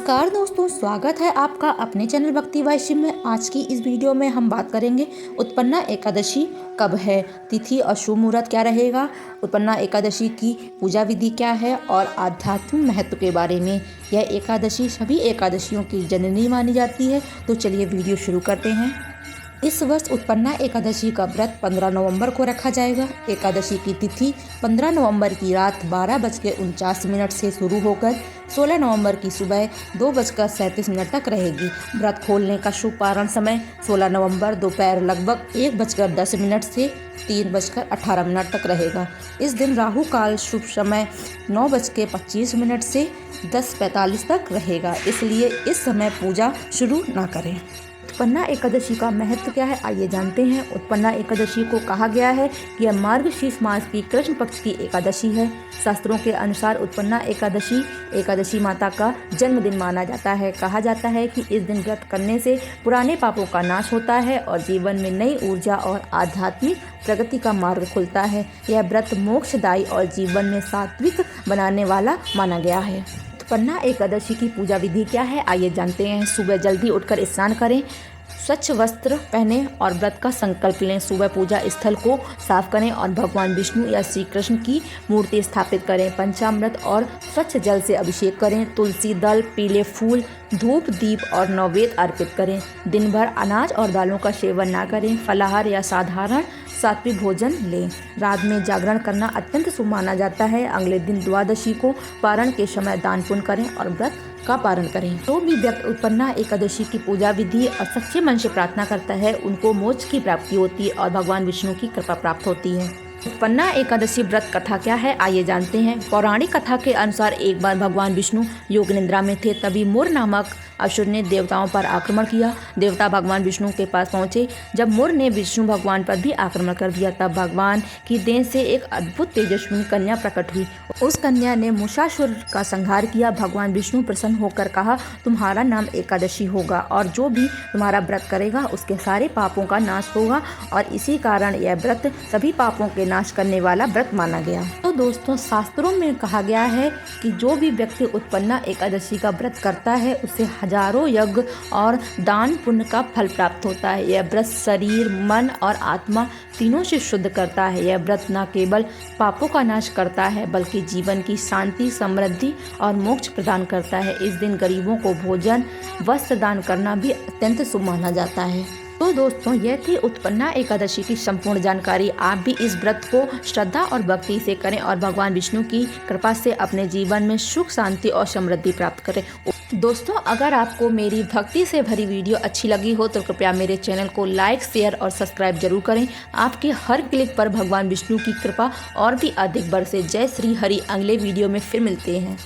नमस्कार दोस्तों, स्वागत है आपका अपने चैनल भक्ति वैष्णव में। आज की इस वीडियो में हम बात करेंगे उत्पन्ना एकादशी कब है, तिथि और शुभ मुहूर्त क्या रहेगा, उत्पन्ना एकादशी की पूजा विधि क्या है और आध्यात्मिक महत्व के बारे में। यह एकादशी सभी एकादशियों की जननी मानी जाती है। तो चलिए वीडियो शुरू करते हैं। इस वर्ष उत्पन्ना एकादशी का व्रत 15 नवंबर को रखा जाएगा। एकादशी की तिथि 15 नवंबर की रात 12:49 से शुरू होकर 16 नवंबर की सुबह 2:37 तक रहेगी। व्रत खोलने का शुभ पारण समय 16 नवंबर दोपहर लगभग 1:10 से 3:18 तक रहेगा। इस दिन राहु काल शुभ समय 9:25 से 10:45 तक रहेगा, इसलिए इस समय पूजा शुरू ना करें। उत्पन्ना एकादशी का महत्व क्या है, आइए जानते हैं। उत्पन्ना एकादशी को कहा गया है कि यह मार्गशीर्ष मास की कृष्ण पक्ष की एकादशी है। शास्त्रों के अनुसार उत्पन्ना एकादशी माता का जन्मदिन माना जाता है। कहा जाता है कि इस दिन व्रत करने से पुराने पापों का नाश होता है और जीवन में नई ऊर्जा और आध्यात्मिक प्रगति का मार्ग खुलता है। यह व्रत मोक्षदायी और जीवन में सात्विक बनाने वाला माना गया है। उत्पन्ना एकादशी की पूजा विधि क्या है, आइए जानते हैं। सुबह जल्दी उठकर स्नान करें, स्वच्छ वस्त्र पहने और व्रत का संकल्प लें। सुबह पूजा स्थल को साफ करें और भगवान विष्णु या श्री कृष्ण की मूर्ति स्थापित करें। पंचामृत और स्वच्छ जल से अभिषेक करें। तुलसी दल, पीले फूल, धूप, दीप और नैवेद्य अर्पित करें। दिन भर अनाज और दालों का सेवन ना करें। फलाहार या साधारण सात्विक भोजन लें। रात में जागरण करना अत्यंत शुभ माना जाता है। अगले दिन द्वादशी को पारण के समय दान पुण्य करें और व्रत का पारण करें। जो भी व्यक्ति उत्पन्ना एकादशी की पूजा विधि और सच्चे मन से प्रार्थना करता है, उनको मोक्ष की प्राप्ति होती है और भगवान विष्णु की कृपा प्राप्त होती है। उत्पन्ना एकादशी व्रत कथा क्या है, आइए जानते हैं। पौराणिक कथा के अनुसार एक बार भगवान विष्णु योग निद्रा में थे, तभी मुर नामक असुर ने देवताओं पर आक्रमण किया। देवता भगवान विष्णु के पास पहुंचे। जब मुर ने विष्णु भगवान पर भी आक्रमण कर दिया, तब भगवान की देन से एक अद्भुत तेजस्वी कन्या प्रकट हुई। उस कन्या ने मूषासुर का संहार किया। भगवान विष्णु प्रसन्न होकर कहा, तुम्हारा नाम एकादशी होगा और जो भी तुम्हारा व्रत करेगा उसके सारे पापों का नाश होगा, और इसी कारण यह व्रत सभी पापों के नाश करने वाला व्रत माना गया। तो दोस्तों, शास्त्रों में कहा गया है कि जो भी व्यक्ति उत्पन्ना एकादशी का व्रत करता है उसे हजारों यज्ञ और दान पुण्य का फल प्राप्त होता है। यह व्रत शरीर, मन और आत्मा तीनों से शुद्ध करता है। यह व्रत न केवल पापों का नाश करता है बल्कि जीवन की शांति, समृद्धि और मोक्ष प्रदान करता है। इस दिन गरीबों को भोजन, वस्त्र दान करना भी अत्यंत शुभ माना जाता है। तो दोस्तों, यह थी उत्पन्ना एकादशी की संपूर्ण जानकारी। आप भी इस व्रत को श्रद्धा और भक्ति से करें और भगवान विष्णु की कृपा से अपने जीवन में सुख, शांति और समृद्धि प्राप्त करें। दोस्तों, अगर आपको मेरी भक्ति से भरी वीडियो अच्छी लगी हो तो कृपया मेरे चैनल को लाइक, शेयर और सब्सक्राइब जरूर करें। आपके हर क्लिक पर भगवान विष्णु की कृपा और भी अधिक बरसे। जय श्री हरि। अगले वीडियो में फिर मिलते हैं।